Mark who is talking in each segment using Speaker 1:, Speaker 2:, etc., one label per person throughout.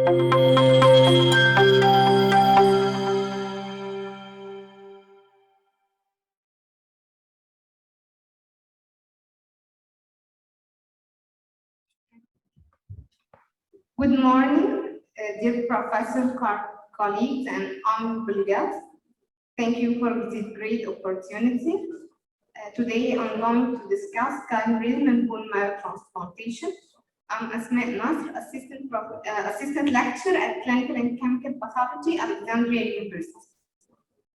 Speaker 1: Good morning, dear professor, colleagues, and honorable guests. Thank you for this great opportunity. Today, I'm going to discuss chimerism and bone marrow transplantation. I'm Asmaa, assistant lecturer at Clinical and Chemical Pathology at Alexandria University.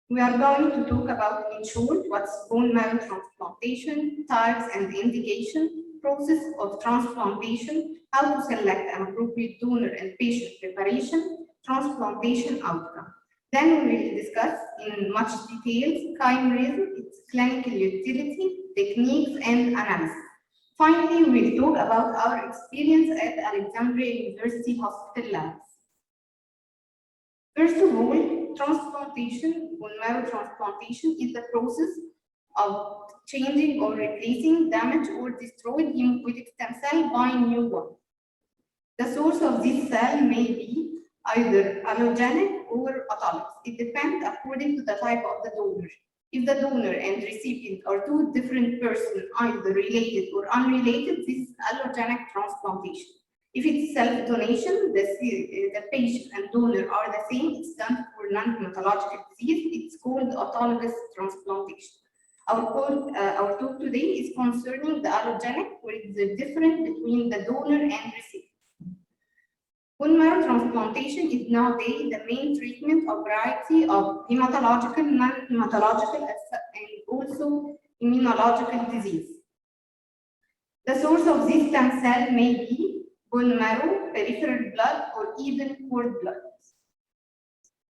Speaker 1: We are going to talk about, in short, what's bone marrow transplantation, types and indication, process of transplantation, how to select an appropriate donor and patient preparation, transplantation outcome. Then we will discuss in much detail chimerism, its clinical utility, techniques, and analysis. Finally, we will talk about our experience at Alexandria University Hospital Labs. First of all, transplantation, bone marrow transplantation, is the process of changing or replacing damaged or destroyed hematopoietic stem cell by new one. The source of this cell may be either allogenic or autologous. It depends according to the type of the donor. If the donor and recipient are two different persons, either related or unrelated, this is allogenic transplantation. If it's self-donation, the patient and donor are the same, it's done for non-hematological disease, it's called autologous transplantation. Our talk today is concerning the allogenic, where is the difference between the donor and recipient. Bone marrow transplantation is nowadays the main treatment of variety of hematological, non-hematological, and also immunological disease. The source of this stem cell may be bone marrow, peripheral blood, or even cord blood.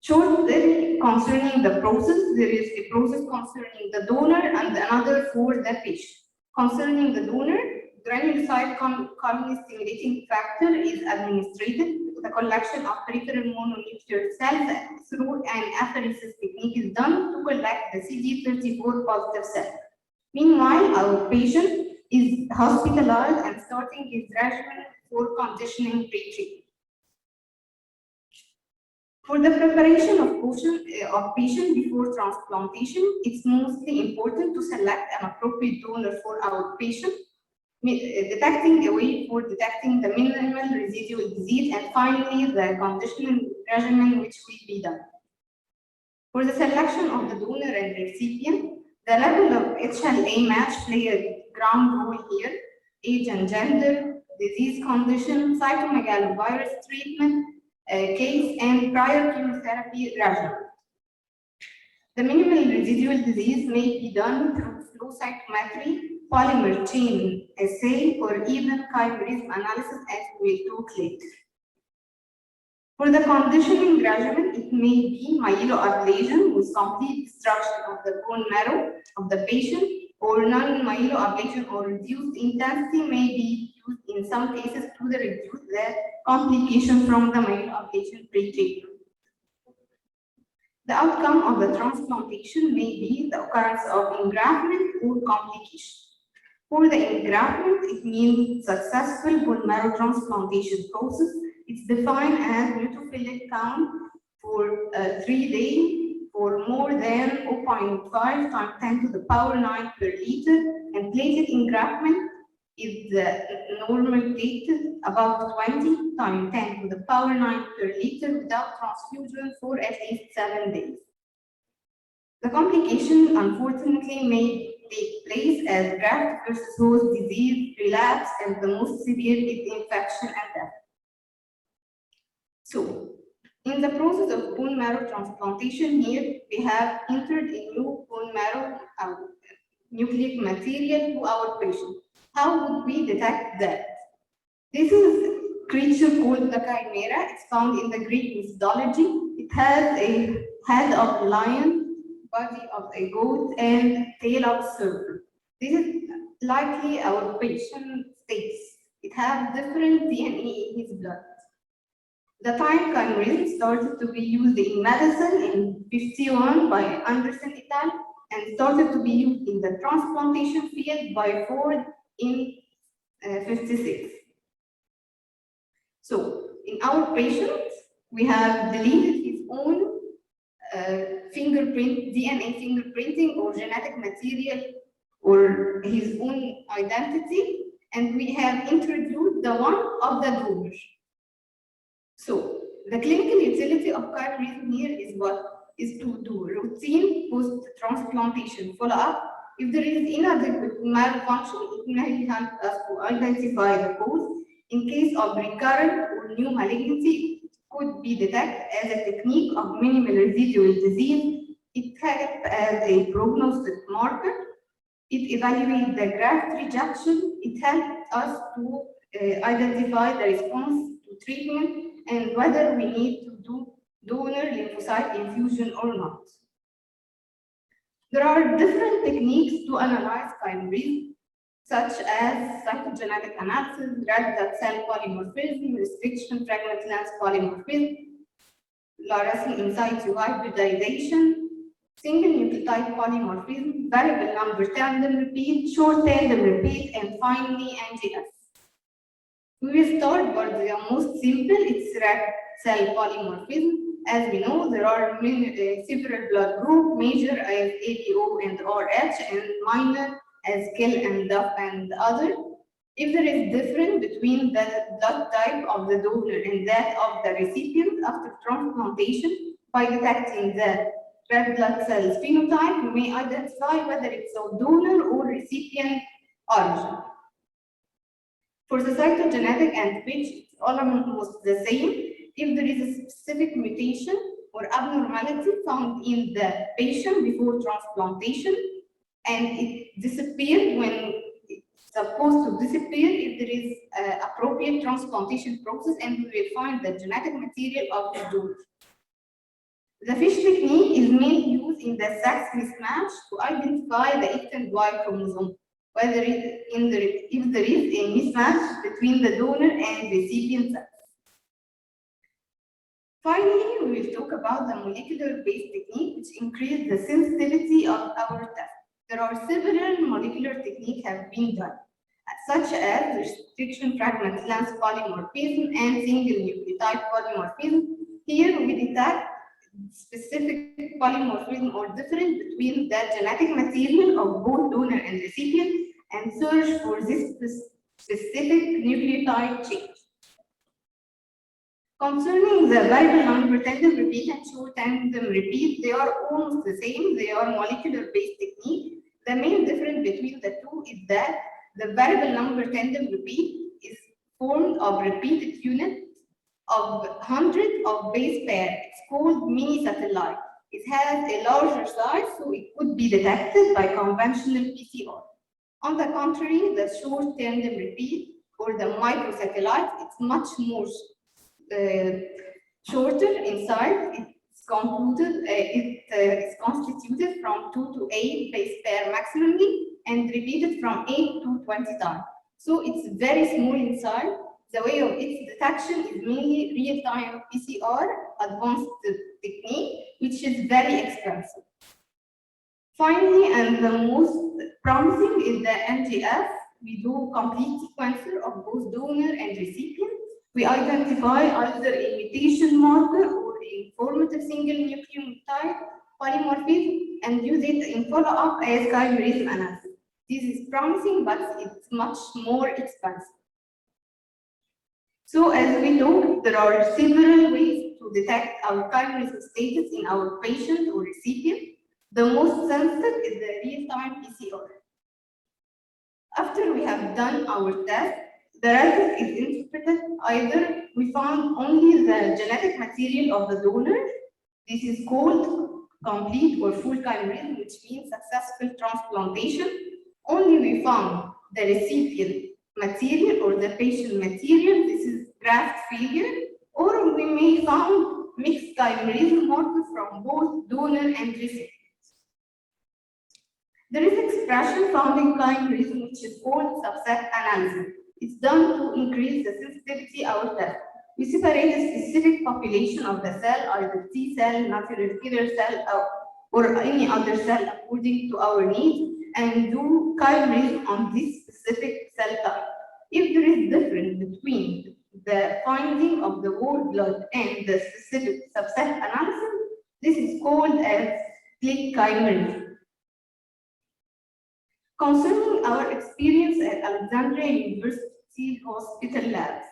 Speaker 1: Shortly concerning the process, there is a process concerning the donor and another for the patient. Concerning the donor, granulocyte colony stimulating factor is administered. The collection of peripheral mononuclear cells through an apheresis technique is done to collect the CD34 positive cell. Meanwhile, our patient is hospitalized and starting his regimen for conditioning pre-treatment. For the preparation of patient before transplantation, it's mostly important to select an appropriate donor for our patient, detecting a way for detecting the minimal residual disease, and finally the conditioning regimen which will be done. For the selection of the donor and recipient, the level of HLA match play a ground role here. Age and gender, disease condition, cytomegalovirus treatment, case, and prior chemotherapy regimen. The minimal residual disease may be done through flow cytometry, polymer chain assay, or even chimerism analysis, as we will talk later. For the conditioning regimen, it may be myeloablation with complete destruction of the bone marrow of the patient, or non-myeloablation or reduced intensity may be used in some cases to reduce the complication from the myeloablation pre-treatment. The outcome of the transplantation may be the occurrence of engraftment or complication. For the engraftment, it means successful bone marrow transplantation process. It's defined as neutrophilic count for 3 days for more than 0.5 times 10 to the power 9 per liter, and platelet engraftment is normal platelet about 20 times 10 to the power 9 per liter without transfusion for at least 7 days. The complication, unfortunately, may take place as graft versus host disease, relapse, and the most severe is infection and death. So, in the process of bone marrow transplantation here, we have entered a new bone marrow nucleic material to our patient. How would we detect that? This is a creature called the chimera. It's found in the Greek mythology. It has a head of a lion, body of a goat, and tail of a serpent. This is likely our patient states. It has different DNA in his blood. The time chimerism started to be used in medicine in 1951 by Anderson et al. And started to be used in the transplantation field by Ford in 1956. So, In our patient, we have deleted his own fingerprint, DNA fingerprinting or genetic material or his own identity, and we have introduced the one of the donor. So the clinical utility of chimerism here is what? Is to do routine post-transplantation follow-up. If there is inadequate malfunction, it may help us to identify the cause. In case of recurrent or new malignancy, it could be detected as a technique of minimal residual disease. It helps as a prognostic marker. It evaluates the graft rejection. It helps us to identify the response to treatment and whether we need to do donor lymphocyte infusion or not. There are different techniques to analyze chimerism, such as cytogenetic analysis, red blood cell polymorphism, restriction fragment length polymorphism, fluorescent in situ hybridization, single nucleotide polymorphism, variable number tandem repeat, short tandem repeat, and finally NGS. We will start with the most simple, it's red cell polymorphism. As we know, there are several blood groups, major as ABO and RH, and minor as KIL and DUF and other. If there is difference between the blood type of the donor and that of the recipient after transplantation, by detecting the red blood cells phenotype, we may identify whether it's of donor or recipient origin. For the cytogenetic and which it's almost the same. If there is a specific mutation or abnormality found in the patient before transplantation and it disappeared when it's supposed to disappear, if there is appropriate transplantation process, and we will find the genetic material of the donor. The FISH technique is mainly used in the sex mismatch to identify the X and Y chromosome, whether if there is a mismatch between the donor and recipient cells. Finally, we will talk about the molecular-based technique, which increases the sensitivity of our test. There are several molecular techniques have been done, such as restriction fragment length polymorphism and single nucleotide polymorphism. Here we detect specific polymorphism or difference between the genetic material of both donor and recipient and search for this specific nucleotide change. Concerning the variable number tandem repeat and short tandem repeat, they are almost the same. They are molecular-based technique. The main difference between the two is that the variable number tandem repeat is formed of repeated units of hundreds of base pairs. It's called mini satellite. It has a larger size, so it could be detected by conventional PCR. On the contrary, the short tandem repeat or the microsatellite, it's much more shorter in size. It's constituted from 2 to 8 base pair maximally and repeated from 8 to 20 times. So it's very small in size. The way of its detection is mainly real-time PCR advanced technique, which is very expensive. Finally, and the most promising is the NGS. We do complete sequencer of both donor and recipient. We identify either a mutation marker or a informative single nucleotide polymorphism and use it in follow-up as chimerism analysis. This is promising, but it's much more expensive. So as we know, there are several ways to detect our chimerism status in our patient or recipient. The most sensitive is the real-time PCR. After we have done our test, the result is interpreted either we found only the genetic material of the donor. This is called complete or full chimerism, which means successful transplantation. Only we found the recipient material or the patient material. This is graft failure. Or we may found mixed chimerism marker from both donor and recipient. There is expression found in chimerism, which is called subset analysis. It's done to increase the sensitivity of our test. We separate a specific population of the cell, either T cell, natural killer cell, or any other cell according to our needs, and do chimerism on this specific cell type. If there is difference between the finding of the whole blood and the specific subset analysis. This is called as split chimerism. Concerning our experience at Alexandria University Hospital labs.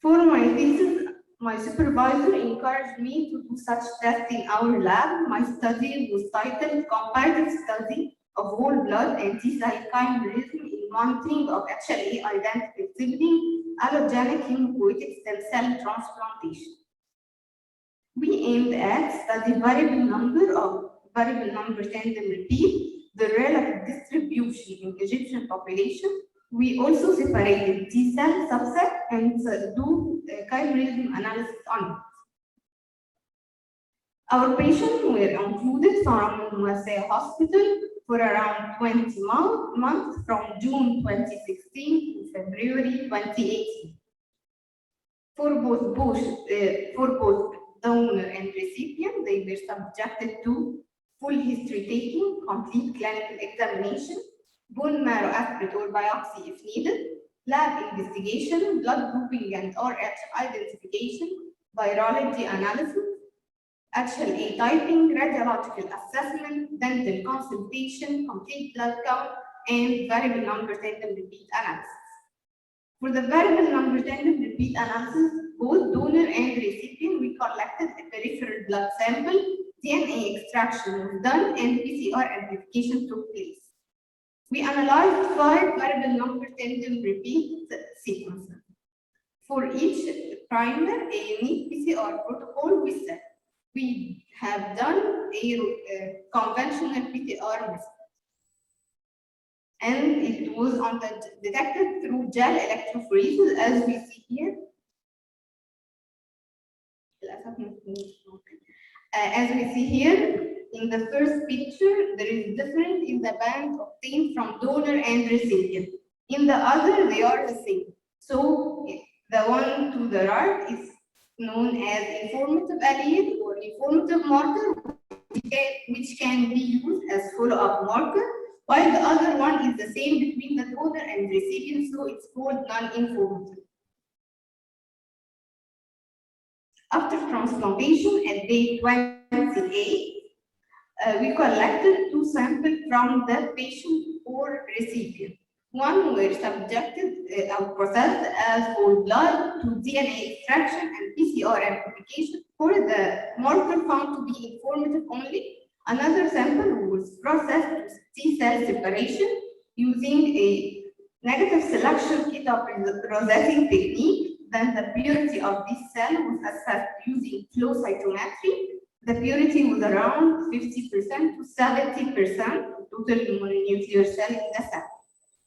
Speaker 1: For my thesis, my supervisor encouraged me to do such tests in our lab. My study was titled Comparative Study of Whole Blood and T-cell chimerism in Monitoring of HLA Identical Sibling Allogenic Hematopoietic Stem Cell Transplantation. We aimed at study variable number tandem repeat, the relative distribution in Egyptian population. We also separated T-cell subset and do chimerism analysis on it. Our patients were included from Marseille Hospital for around 20 months from June 2016 to February 2018. For both donor and recipient, they were subjected to full history taking, complete clinical examination, bone marrow aspirate or biopsy if needed, lab investigation, blood grouping and RH identification, virology analysis, HLA typing, radiological assessment, dental consultation, complete blood count, and variable number tandem repeat analysis. For the variable number tandem repeat analysis, both donor and recipient, we collected a peripheral blood sample, DNA extraction was done, and PCR amplification took place. We analyzed 5 variable number tandem repeat sequences. For each primer, a unique PCR protocol was set. We have done a conventional PCR method. And it was detected through gel electrophoresis, as we see here. As we see here, in the first picture, there is difference in the band obtained from donor and recipient. In the other, they are the same. So the one to the right is known as informative allele or informative marker, which can be used as follow-up marker, while the other one is the same between the donor and recipient, so it's called non-informative. After transplantation at day 28, we collected 2 samples from the patient or recipient. One were subjected or processed as whole blood to DNA extraction and PCR amplification for the marker found to be informative only. Another sample was processed to T-cell separation using a negative selection keto-processing technique. Then the purity of this cell was assessed using flow cytometry. The purity was around 50% to 70% total mononuclear cell in the sample.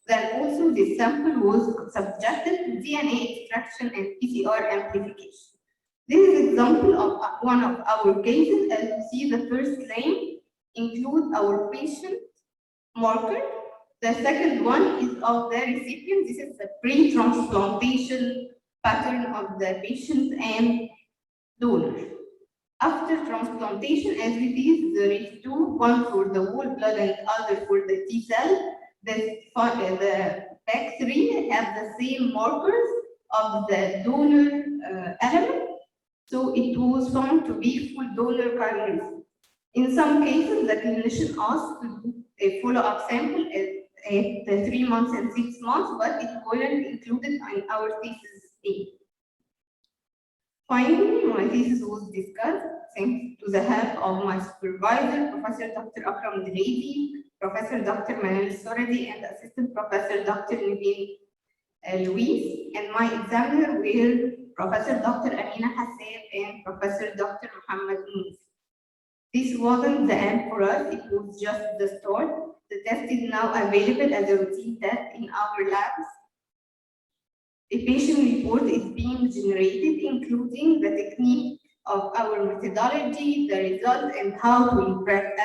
Speaker 1: Then also this sample was subjected to DNA extraction and PCR amplification. This is an example of one of our cases. As you see, the first lane includes our patient marker. The second one is of the recipient. This is the pre-transplantation pattern of the patient and donor. After transplantation, as we see, there is 2, one for the whole blood and other for the T cell. The back 3 have the same markers of the donor element, so it was found to be full donor chimerism. In some cases, the clinician asked to do a follow-up sample at the 3 months and 6 months, but it wasn't included in our thesis A. Finally, my thesis was discussed thanks to the help of my supervisor, Professor Dr. Akram Dreibi, Professor Dr. Manal Soradi, and Assistant Professor Dr. Niveen Louise, and my examiner were Professor Dr. Amina Hassan and Professor Dr. Muhammad Mouf. This wasn't the end for us, it was just the start. The test is now available as a routine test in our labs. A patient report is being generated, including the technique of our methodology, the results, and how to interpret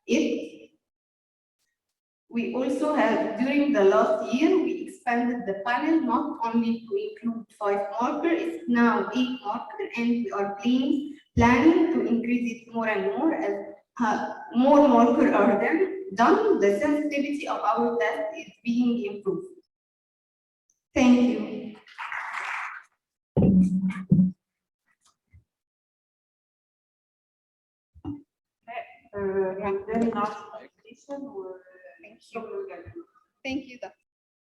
Speaker 1: it. We also have, during the last year, we expanded the panel not only to include 5 markers, it's now 8 markers, and we are planning to increase it more and more as more markers are done. The sensitivity of our test is being improved. Thank you.
Speaker 2: very nice presentation.
Speaker 1: Thank you. Thank you.